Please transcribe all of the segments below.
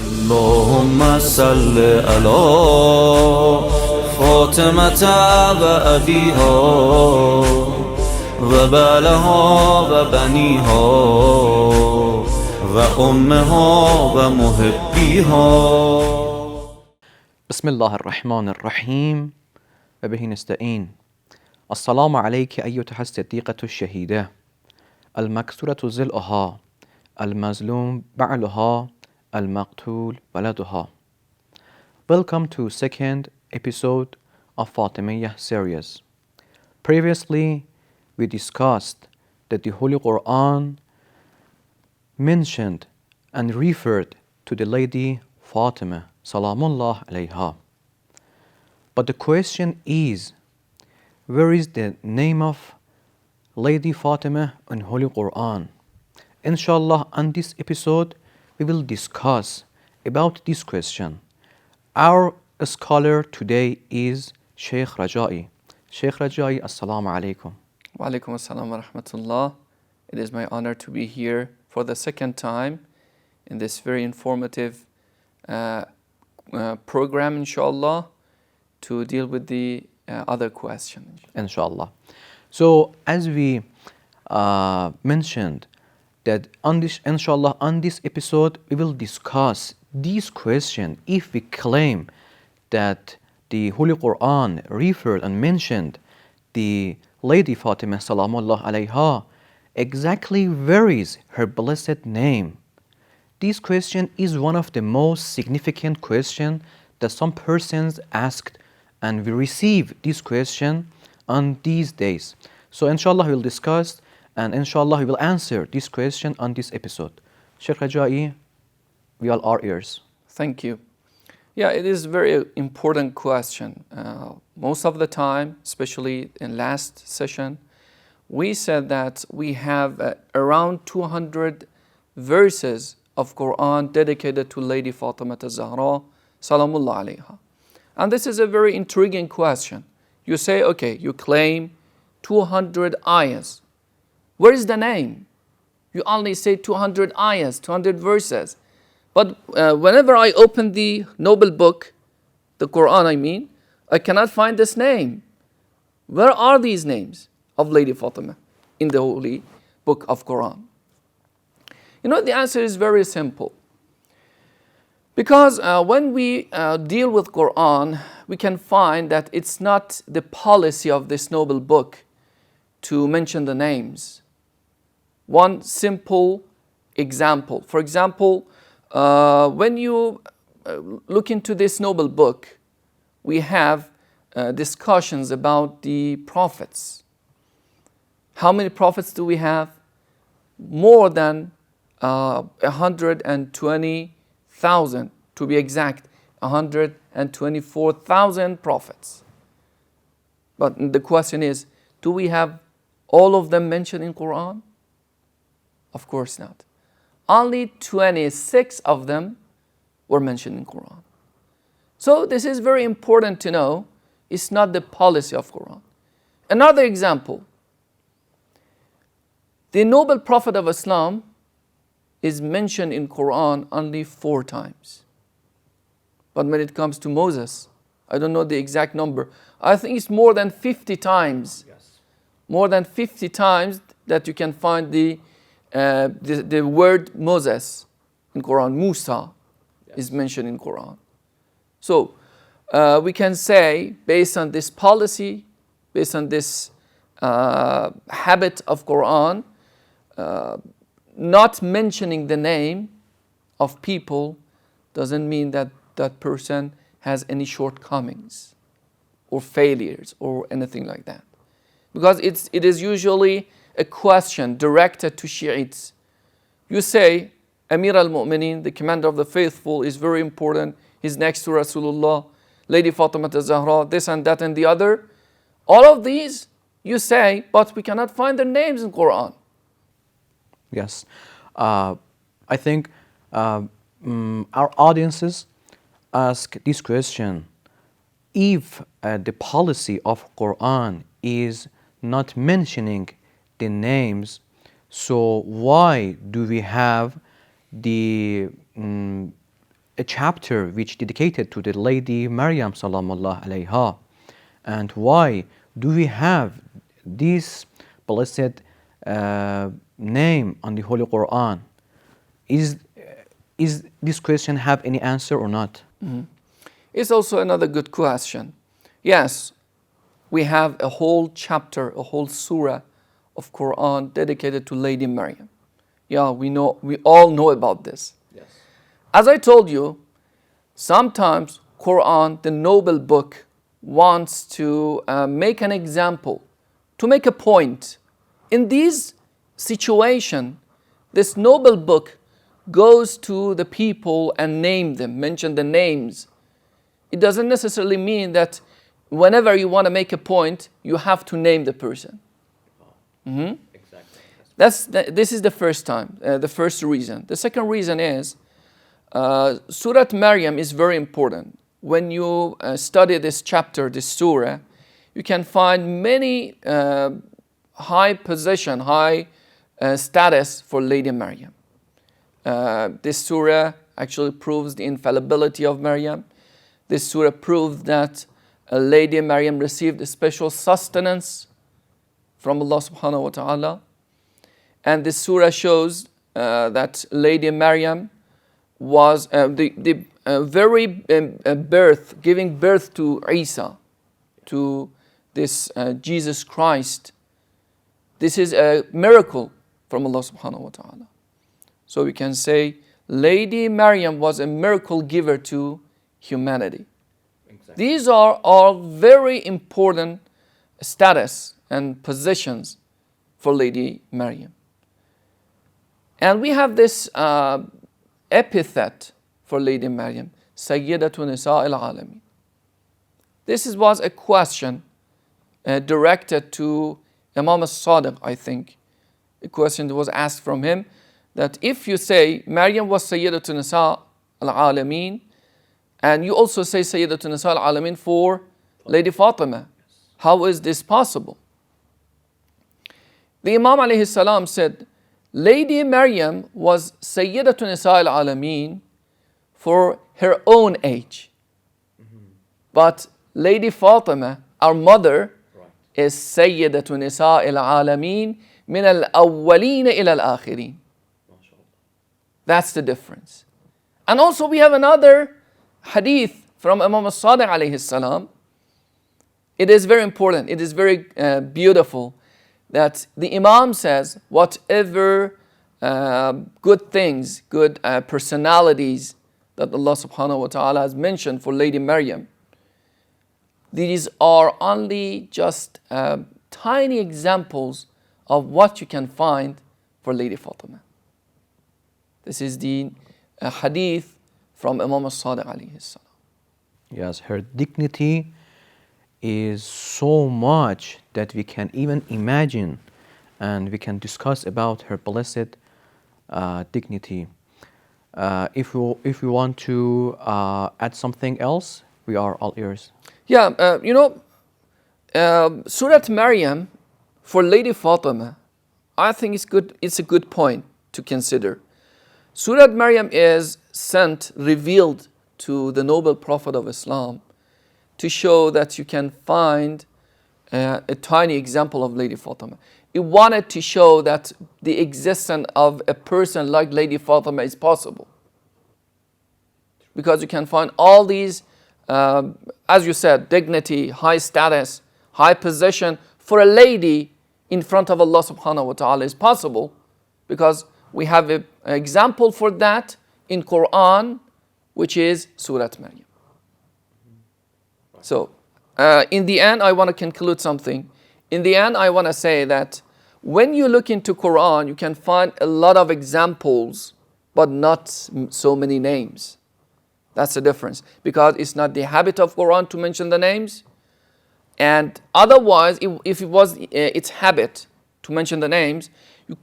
اللهم صل على فاطمة وأبيها وبالها وبنيها وأمها ومحبيها. بسم الله الرحمن الرحيم وبه نستعين. السلام عليك أيتها الصديقة الشهيدة المكسورة ضلعها المظلوم بعلها المقتول ولدها. Welcome to second episode of Fatimiyyah series. Previously, we discussed that the Holy Quran mentioned and referred to the lady Fatimah, Salamullah alayha. But the question is, where is the name of Lady Fatimah in Holy Quran? Inshallah, on this episode, we will discuss about this question. Our scholar today is Sheikh Raja'i. Sheikh Raja'i, Assalamu alaikum. Wa alaikum assalam wa rahmatullah. It is my honor to be here for the second time in this very informative program, inshallah, to deal with the other question. Inshallah. So, as we mentioned, that on this, inshallah, on this episode, we will discuss this question. If we claim that the Holy Quran referred and mentioned the Lady Fatimah Salamullah alayha, exactly where is her blessed name? This question is one of the most significant questions that some persons asked, and we receive this question on these days. So inshallah we will discuss and inshallah we will answer this question on this episode. Sheikh Raja'i, we all are ears. Thank you. Yeah, it is a very important question. Most of the time, especially in last session, we said that we have around 200 verses of Quran dedicated to Lady Fatimah az-Zahra, Salamullah alayha. And this is a very intriguing question. You say, okay, you claim 200 ayahs. Where is the name? You only say 200 ayahs, 200 verses. But whenever I open the noble book, the Quran I mean, I cannot find this name. Where are these names of Lady Fatimah in the holy book of Quran? You know, the answer is very simple. Because when we deal with Quran, we can find that it's not the policy of this noble book to mention the names. One simple example. For example, when you look into this noble book, we have discussions about the prophets. How many prophets do we have? More than 120,000, to be exact, 124,000 prophets. But the question is, do we have all of them mentioned in Quran? Of course not. Only 26 of them were mentioned in Quran. So this is very important to know. It's not the policy of Quran. Another example. The noble Prophet of Islam is mentioned in Quran only 4 times. But when it comes to Moses, I don't know the exact number. I think it's more than 50 times. Yes. More than 50 times that you can find the word Moses in Quran. Musa is mentioned in Quran. So we can say, based on this policy, based on this habit of Quran, not mentioning the name of people doesn't mean that that person has any shortcomings or failures or anything like that. Because it is usually a question directed to Shiites. You say, Amir al-Mu'mineen, the commander of the faithful, is very important. He's next to Rasulullah, Lady Fatimah az-Zahra, this and that and the other. All of these, you say, but we cannot find their names in Quran. Yes. I think our audiences ask this question. If the policy of Quran is not mentioning the names, so why do we have the a chapter which dedicated to the Lady Maryam Salamallah alayha. And why do we have this blessed name on the Holy Quran? Is this question have any answer or not? It's also another good question. Yes, we have a whole chapter, a whole surah of Quran dedicated to Lady Maryam. Yeah, we all know about this. Yes. As I told you, sometimes Quran, the noble book, wants to make an example, to make a point. In this situation, this noble book goes to the people and name them, mention the names. It doesn't necessarily mean that whenever you want to make a point, you have to name the person. Exactly. This is the first time, the first reason. The second reason is Surah Maryam is very important. When you study this chapter, this surah, you can find many high position, high status for Lady Maryam. This surah actually proves the infallibility of Maryam. This surah proves that Lady Maryam received a special sustenance from Allah subhanahu wa ta'ala. And this surah shows that Lady Maryam was the very birth, giving birth to Isa, to this Jesus Christ. This is a miracle from Allah subhanahu wa ta'ala. So we can say Lady Maryam was a miracle giver to humanity. Exactly. These are all very important status and positions for Lady Maryam. And we have this epithet for Lady Maryam, Sayyidatu Nisa al-Alamin. This was a question directed to Imam al-Sadiq, I think. A question that was asked from him, that if you say Maryam was Sayyidatu Nisa al-Alamin, and you also say Sayyidatu Nisa al-Alamin for Lady Fatimah, how is this possible? The Imam alayhi salam said, Lady Maryam was Sayyidatu Nisa al-Alamin for her own age. But Lady Fatimah, our mother, is Sayyidatu Nisa al-Alamin min al-awwaleen ila al-akhirin. That's the difference. And also we have another hadith from Imam al-Sadiq alayhi salam. It is very important, it is very beautiful that the Imam says whatever good things, good personalities that Allah subhanahu wa ta'ala has mentioned for Lady Maryam, these are only just tiny examples of what you can find for Lady Fatimah. This is the hadith from Imam al-Sadiq alayhi salam. Yes, her dignity is so much that we can even imagine, and we can discuss about her blessed dignity. If we want to add something else, we are all ears. Yeah, Surah Maryam for Lady Fatimah, I think it's a good point to consider. Surah Maryam is sent, revealed to the noble Prophet of Islam to show that you can find a tiny example of Lady Fatimah. It wanted to show that the existence of a person like Lady Fatimah is possible. Because you can find all these, as you said, dignity, high status, high position for a lady in front of Allah subhanahu wa ta'ala is possible, because we have an example for that in Quran, which is Surah Maryam. So, in the end, I want to conclude something. In the end, I want to say that when you look into Quran, you can find a lot of examples, but not so many names. That's the difference, because it's not the habit of Quran to mention the names. And otherwise, if it was its habit to mention the names,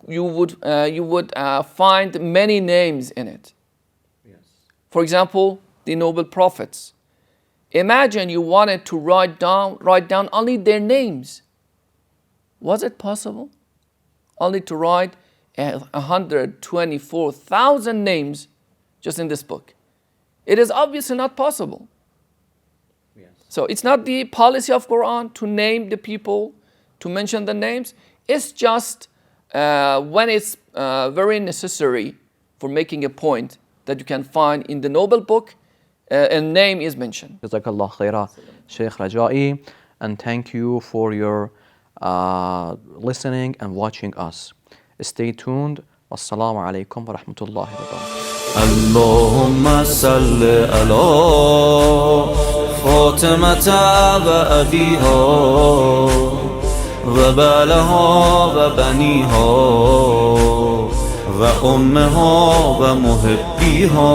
you would find many names in it. Yes. For example, the noble prophets. Imagine you wanted to write down only their names. Was it possible? Only to write 124,000 names just in this book. It is obviously not possible. So it's not the policy of Quran to name the people, to mention the names. It's just when it's very necessary for making a point that you can find in the noble book, a name is mentioned. Jazakallah khaira, Sheikh Raja'i, and thank you for your listening and watching us. Stay tuned. Wassalamu alaikum wa rahmatullahi wa barakatuh. اللهم صل على فاطمة وأبيها وبالها وبنيها وأمها ومحبيها